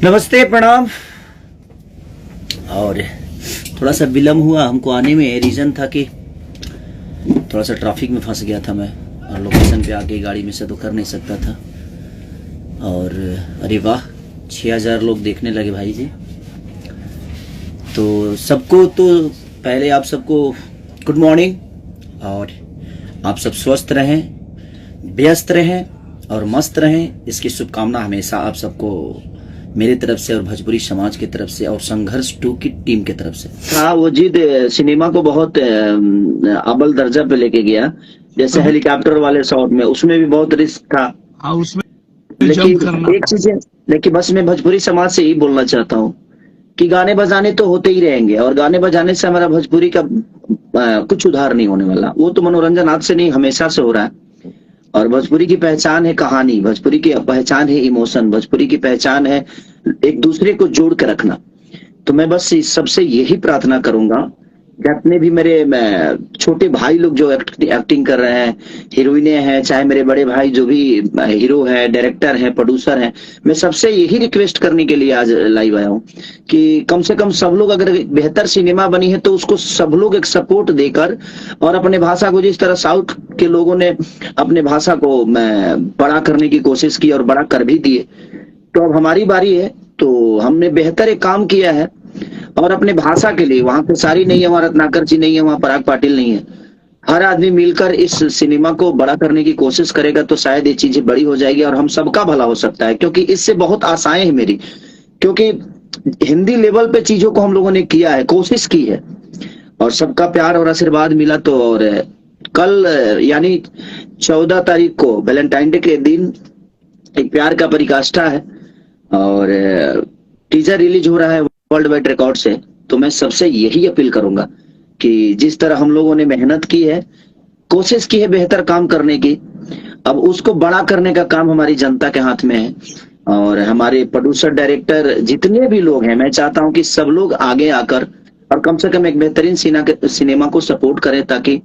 नमस्ते, प्रणाम। और थोड़ा सा विलम्ब हुआ हमको आने में। रीज़न था कि थोड़ा सा ट्रैफिक में फंस गया था मैं, और लोकेशन पे आके गाड़ी में से तो कर नहीं सकता था। और अरे वाह, 6000 लोग देखने लगे भाई जी। तो सबको, तो पहले आप सबको गुड मॉर्निंग, और आप सब स्वस्थ रहें, व्यस्त रहें और मस्त रहें, इसकी शुभकामना हमेशा आप सबको मेरे तरफ से और भोजपुरी समाज की तरफ से और संघर्ष 2 की टीम की तरफ से। हाँ, वो जीत सिनेमा को बहुत अव्वल दर्जा पे लेके गया। जैसे हेलीकॉप्टर वाले शॉट में, उसमें भी बहुत रिस्क था। हाँ, उसमें लेकिन एक चीज है, लेकिन बस मैं भोजपुरी समाज से ही बोलना चाहता हूँ कि गाने बजाने तो होते ही रहेंगे, और गाने बजाने से हमारा भोजपुरी का कुछ उधार नहीं होने वाला। वो तो मनोरंजन आज से नहीं, हमेशा से हो रहा है। और भोजपुरी की पहचान है कहानी, भोजपुरी की पहचान है इमोशन, भोजपुरी की पहचान है एक दूसरे को जोड़ के रखना। तो मैं बस सबसे यही प्रार्थना करूंगा, जितने भी मेरे छोटे भाई लोग जो एक्टिंग कर रहे हैं, हीरोइनें हैं, चाहे मेरे बड़े भाई जो भी हीरो है, डायरेक्टर है, प्रोड्यूसर है, मैं सबसे यही रिक्वेस्ट करने के लिए आज लाइव आया हूँ कि कम से कम सब लोग, अगर बेहतर सिनेमा बनी है तो उसको सब लोग एक सपोर्ट देकर, और अपने भाषा को, जिस तरह साउथ के लोगों ने अपने भाषा को बड़ा करने की कोशिश की और बड़ा कर भी दिए, तो अब हमारी बारी है। तो हमने बेहतर एक काम किया है, और अपने भाषा के लिए, वहां पे सारी नहीं है, वहां रत्नाकर जी नहीं है, वहां पराग पाटिल नहीं है, हर आदमी मिलकर इस सिनेमा को बड़ा करने की कोशिश करेगा तो शायद ये चीजें बड़ी हो जाएगी और हम सबका भला हो सकता है। क्योंकि इससे बहुत आशाएं हैं मेरी, क्योंकि हिंदी लेवल पे चीजों को हम लोगों ने किया है, कोशिश की है, और सबका प्यार और आशीर्वाद मिला। तो और कल यानी 14 तारीख को वैलेंटाइन डे के दिन एक प्यार का परिकाष्ठा है, और टीजर रिलीज हो रहा है वर्ल्ड वाइड रिकॉर्ड से। तो मैं सबसे यही अपील करूंगा कि जिस तरह हम लोगों ने मेहनत की है, कोशिश की है बेहतर काम करने की, अब उसको बड़ा करने का काम हमारी जनता के हाथ में है। और हमारे प्रोड्यूसर, डायरेक्टर, जितने भी लोग हैं, मैं चाहता हूं कि सब लोग आगे आकर और कम से कम एक बेहतरीन सिनेमा को सपोर्ट करें, ताकि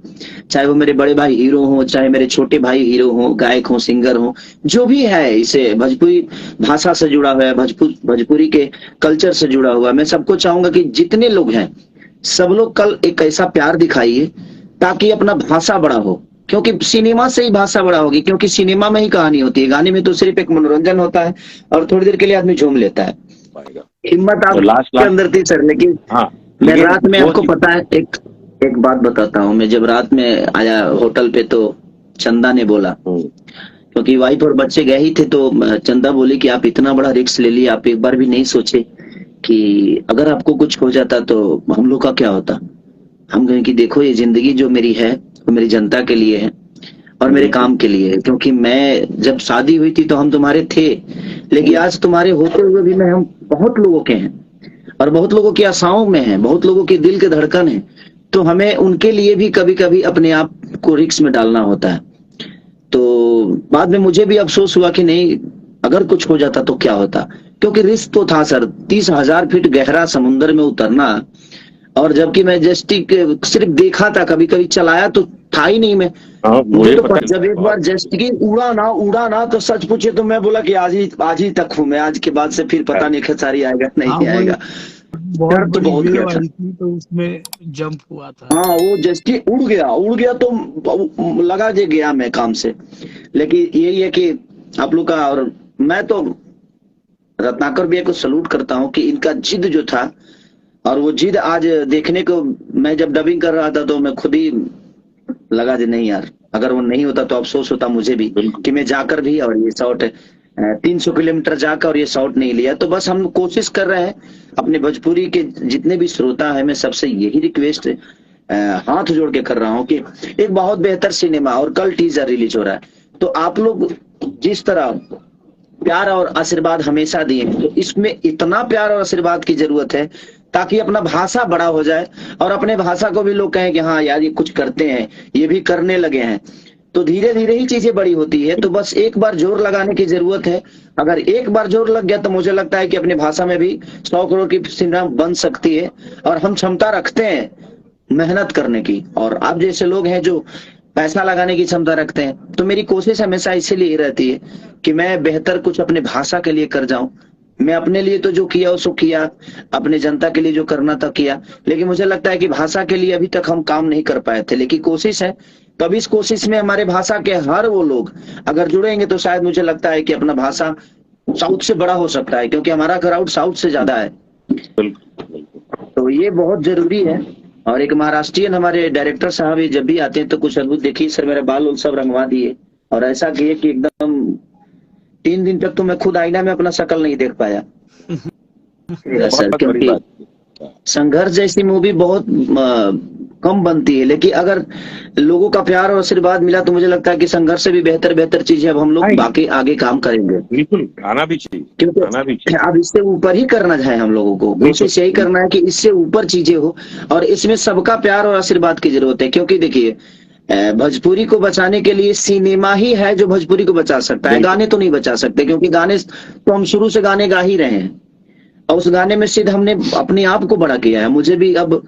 चाहे वो मेरे बड़े भाई हीरो हो, चाहे मेरे छोटे भाई हीरो हो, गायक हो, सिंगर हो, जो भी है, इसे भोजपुरी भाषा से जुड़ा हुआ है, भोजपुरी के कल्चर से जुड़ा हुआ है, मैं सबको चाहूंगा कि जितने लोग हैं सब लोग कल एक ऐसा प्यार दिखाइए ताकि अपना भाषा बड़ा हो। क्योंकि सिनेमा से ही भाषा बड़ा होगी, क्योंकि सिनेमा में ही कहानी होती है, गाने में तो सिर्फ एक मनोरंजन होता है और थोड़ी देर के लिए आदमी झूम लेता है। हिम्मत आपके अंदर थी सर, लेकिन मैं रात में, आपको पता है, एक बात बताता हूँ। मैं जब रात में आया होटल पे तो चंदा ने बोला, क्योंकि वाइफ और बच्चे गए ही थे, तो चंदा बोली कि आप इतना बड़ा रिस्क ले लिए, आप एक बार भी नहीं सोचे कि अगर आपको कुछ हो जाता तो हम लोग का क्या होता। हम कहें कि देखो, ये जिंदगी जो मेरी है वो मेरी जनता के लिए है और मेरे काम के लिए है। क्योंकि मैं जब शादी हुई थी तो हम तुम्हारे थे, लेकिन आज तुम्हारे होते हुए भी मैं, हम बहुत लोगों के हैं और बहुत लोगों की आशाओं में है, बहुत लोगों के दिल के धड़कन है। तो हमें उनके लिए भी कभी कभी अपने आप को रिस्क में डालना होता है। तो बाद में मुझे भी अफसोस हुआ कि नहीं, अगर कुछ हो जाता तो क्या होता। क्योंकि रिस्क तो था सर, 30,000 फीट गहरा समुद्र में उतरना, और जबकि मैं जेस्टिक सिर्फ देखा था, कभी कभी चलाया तो था ही नहीं मैं। मुझे तो जब एक बार जेस्टिक उड़ा ना तो सच पूछे तो मैं बोला कि आज ही तक हूँ मैं, आज के बाद से फिर पता नहीं खेसारी आएगा नहीं आएगा। बहुत वेव आई थी तो उसमें जंप हुआ था। हाँ, वो जेस्टिक उड़ गया तो लगा जे गया मैं काम से। लेकिन यही है कि आप लोग का, और मैं तो रत्नाकर भैया को सलूट करता हूँ कि इनका जिद जो था, और वो जिद आज देखने को, मैं जब डबिंग कर रहा था तो मैं खुद ही लगा जे नहीं यार, अगर वो नहीं होता तो अफसोस होता मुझे भी कि मैं जाकर भी, और ये शॉट 300 किलोमीटर जाकर और ये शॉट नहीं लिया। तो बस हम कोशिश कर रहे हैं, अपने भोजपुरी के जितने भी श्रोता है, मैं सबसे यही रिक्वेस्ट हाथ जोड़ के कर रहा हूँ कि एक बहुत बेहतर सिनेमा, और कल टीजर रिलीज हो रहा है, तो आप लोग जिस तरह प्यार और आशीर्वाद हमेशा दिए, तो इसमें इतना प्यार और आशीर्वाद की जरूरत है ताकि अपना भाषा बड़ा हो जाए, और अपने भाषा को भी लोग कहें कि हाँ यार, ये कुछ करते हैं, ये भी करने लगे हैं। तो धीरे धीरे ही चीजें बड़ी होती है। तो बस एक बार जोर लगाने की जरूरत है। अगर एक बार जोर लग गया तो मुझे लगता है कि अपनी भाषा में भी 100 करोड़ की सिनेमा बन सकती है, और हम क्षमता रखते हैं मेहनत करने की, और आप जैसे लोग हैं जो पैसा लगाने की क्षमता रखते हैं। तो मेरी कोशिश हमेशा इसीलिए रहती है कि मैं बेहतर कुछ अपने भाषा के लिए कर जाऊं, मैं अपने लिए तो जो किया उसको किया, अपने जनता के लिए जो करना था किया, लेकिन मुझे लगता है कि भाषा के लिए अभी तक हम काम नहीं कर पाए थे, लेकिन कोशिश है। तो अब इस कोशिश में हमारे भाषा के हर वो लोग अगर जुड़ेंगे तो शायद मुझे लगता है कि अपना भाषा साउथ से बड़ा हो सकता है, क्योंकि हमारा क्राउड साउथ से ज्यादा है। तो ये बहुत जरूरी है। और एक महाराष्ट्रियन हमारे डायरेक्टर साहब जब भी आते हैं तो कुछ अद्भुत, देखिए सर मेरे बाल उल सब रंगवा दिए और ऐसा किए कि एकदम 3 दिन तक तो मैं खुद आईना में अपना शक्ल नहीं देख पाया सर, क्योंकि संघर्ष जैसी मूवी बहुत कम बनती है, लेकिन अगर लोगों का प्यार और आशीर्वाद मिला तो मुझे लगता है कि संघर्ष से भी बेहतर चीजें अब हम लोग बाकी आगे काम करेंगे। बिल्कुल आना भी चाहिए, क्योंकि अब इससे ऊपर ही करना है हम लोगों को, कोशिश यही करना है कि इससे ऊपर चीजें हो, और इसमें सबका प्यार और आशीर्वाद की जरूरत है। क्योंकि देखिए भोजपुरी को बचाने के लिए सिनेमा ही है जो भोजपुरी को बचा सकता है, गाने तो नहीं बचा सकते, क्योंकि गाने तो हम शुरू से गाने गा ही रहे हैं और उस गाने में सिर्फ हमने अपने आप को बड़ा किया है। मुझे भी अब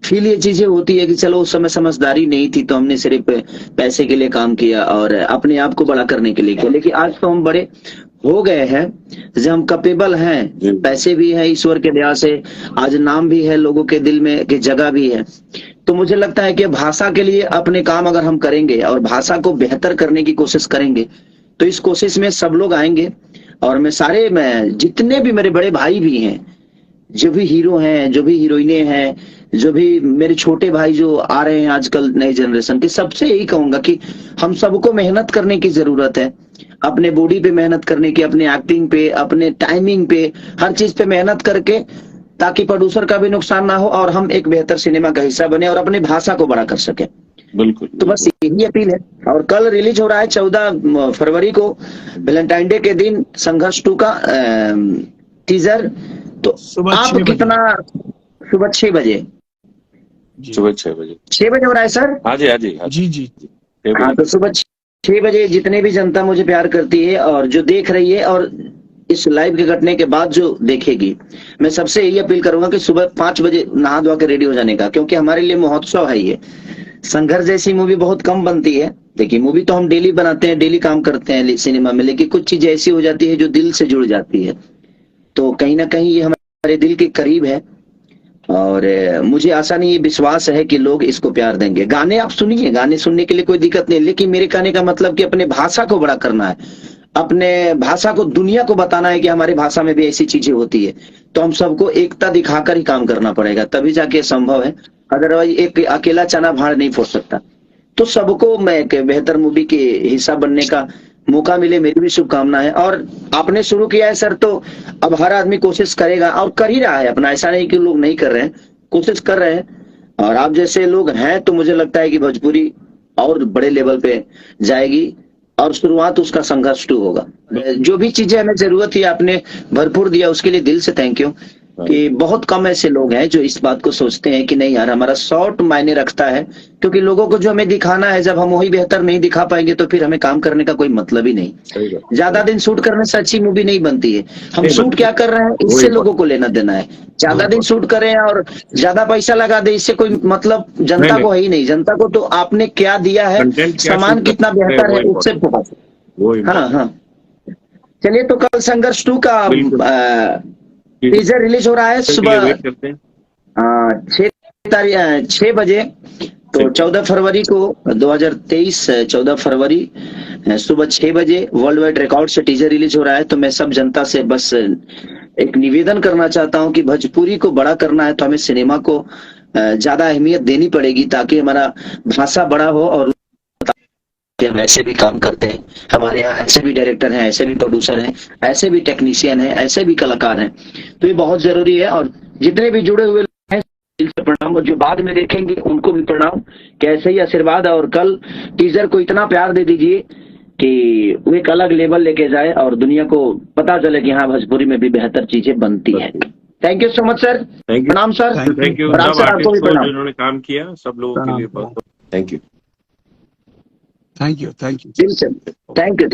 फील ये चीजें होती है कि चलो उस समय समझदारी नहीं थी तो हमने सिर्फ पैसे के लिए काम किया और अपने आप को बड़ा करने के लिए किया, लेकिन आज तो हम बड़े हो गए हैं, जब हम कैपेबल हैं, पैसे भी है ईश्वर के दया से, आज नाम भी है, लोगों के दिल में की जगह भी है। तो मुझे लगता है कि भाषा के लिए अपने काम अगर हम करेंगे और भाषा को बेहतर करने की कोशिश करेंगे तो इस कोशिश में सब लोग आएंगे। और मैं जितने भी मेरे बड़े भाई भी हैं, जो भी हीरो हैं, जो भी हीरोइनें हैं, जो भी मेरे छोटे भाई जो आ रहे हैं आजकल नई जनरेशन के, सबसे यही कहूंगा कि हम सबको मेहनत करने की जरूरत है, अपने बॉडी पे मेहनत करने की, अपने एक्टिंग पे, अपने टाइमिंग पे, हर चीज पे मेहनत करके, ताकि प्रोड्यूसर का भी नुकसान ना हो और हम एक बेहतर सिनेमा का हिस्सा बने और अपनी भाषा को बड़ा कर सके। बिल्कुल। तो बस यही अपील है। और कल रिलीज हो रहा है 14 फरवरी को, वैलेंटाइन डे के दिन, संघर्ष 2 का टीजर। तो आप कितना, सुबह 6 बजे, सुबह 6 बजे 6 बजे हो रहा है सर? हाँ जी, हाँ जी, जी। हाँ, तो सुबह 6 बजे जितने भी जनता मुझे प्यार करती है और जो देख रही है और इस लाइव के घटने के बाद जो देखेगी, मैं सबसे यही अपील करूंगा कि सुबह 5 बजे नहा धोआ के रेडी हो जाने का, क्योंकि हमारे लिए महोत्सव है ये। संघर्ष जैसी मूवी बहुत कम बनती है। देखिए मूवी तो हम डेली बनाते हैं, डेली काम करते हैं सिनेमा में, लेकिन कुछ चीजें ऐसी हो जाती है जो दिल से जुड़ जाती है। तो कहीं ना कहीं ये हमारे दिल के करीब है और मुझे आशा नहीं, ये विश्वास है कि लोग इसको प्यार देंगे। गाने आप सुनिए, गाने सुनने के लिए कोई दिक्कत नहीं, लेकिन मेरे कहने का मतलब कि अपने भाषा को बड़ा करना है, अपने भाषा को दुनिया को बताना है कि हमारी भाषा में भी ऐसी चीजें होती है। तो हम सबको एकता दिखाकर ही काम करना पड़ेगा, तभी जाके संभव है, अदरवाइज एक अकेला चना भाड़ नहीं फोड़ सकता। तो सबको मैं एक बेहतर मूवी के हिस्सा बनने का मौका मिले, मेरी भी शुभकामना है। और आपने शुरू किया है सर, तो अब हर आदमी कोशिश करेगा और कर ही रहा है अपना, ऐसा नहीं कि लोग नहीं कर रहे हैं, कोशिश कर रहे हैं। और आप जैसे लोग हैं तो मुझे लगता है कि भोजपुरी और बड़े लेवल पे जाएगी और शुरुआत उसका संघर्ष 2 होगा। जो भी चीजें हमें जरूरत थी आपने भरपूर दिया, उसके लिए दिल से थैंक यू। कि बहुत कम ऐसे लोग हैं जो इस बात को सोचते हैं कि नहीं यार हमारा शॉर्ट मायने रखता है, क्योंकि लोगों को जो हमें दिखाना है, जब हम वही बेहतर नहीं दिखा पाएंगे तो फिर हमें काम करने का कोई मतलब ही नहीं। ज्यादा दिन शूट करने से अच्छी मूवी नहीं बनती है। हम शूट क्या कर रहे हैं इससे लोगों को लेना देना है। ज्यादा दिन शूट करें और ज्यादा पैसा लगा दे, इससे कोई मतलब जनता को है ही नहीं। जनता को तो आपने क्या दिया है, सामान कितना बेहतर है, उससे फोकस। हाँ, चलिए तो कल संघर्ष 2 का टीजर रिलीज हो रहा है सुबह 6 बजे। तो 14 फरवरी को 2023 14 फरवरी सुबह 6 बजे वर्ल्ड वाइड रिकॉर्ड से टीजर रिलीज हो रहा है। तो मैं सब जनता से बस एक निवेदन करना चाहता हूं कि भोजपुरी को बड़ा करना है तो हमें सिनेमा को ज्यादा अहमियत देनी पड़ेगी, ताकि हमारा भाषा बड़ा हो। और हम ऐसे भी काम करते हैं, हमारे यहाँ ऐसे भी डायरेक्टर हैं, ऐसे भी प्रोड्यूसर हैं, ऐसे भी टेक्नीशियन हैं, ऐसे भी कलाकार हैं। तो ये बहुत जरूरी है। और जितने भी जुड़े हुए लोग हैं दिल से प्रणाम, और जो बाद में देखेंगे उनको भी प्रणाम, कि ऐसे ही आशीर्वाद। और कल टीजर को इतना प्यार दे दीजिए कि वो एक अलग लेवल लेके जाए और दुनिया को पता चले कि हाँ भोजपुरी में भी बेहतर चीजें बनती है। Thank you so much sir, प्रणाम सर। थैंक यू आपको भी प्रणाम, जिन्होंने काम किया सब लोगों के लिए बहुत thank you. Thank you. Thank you.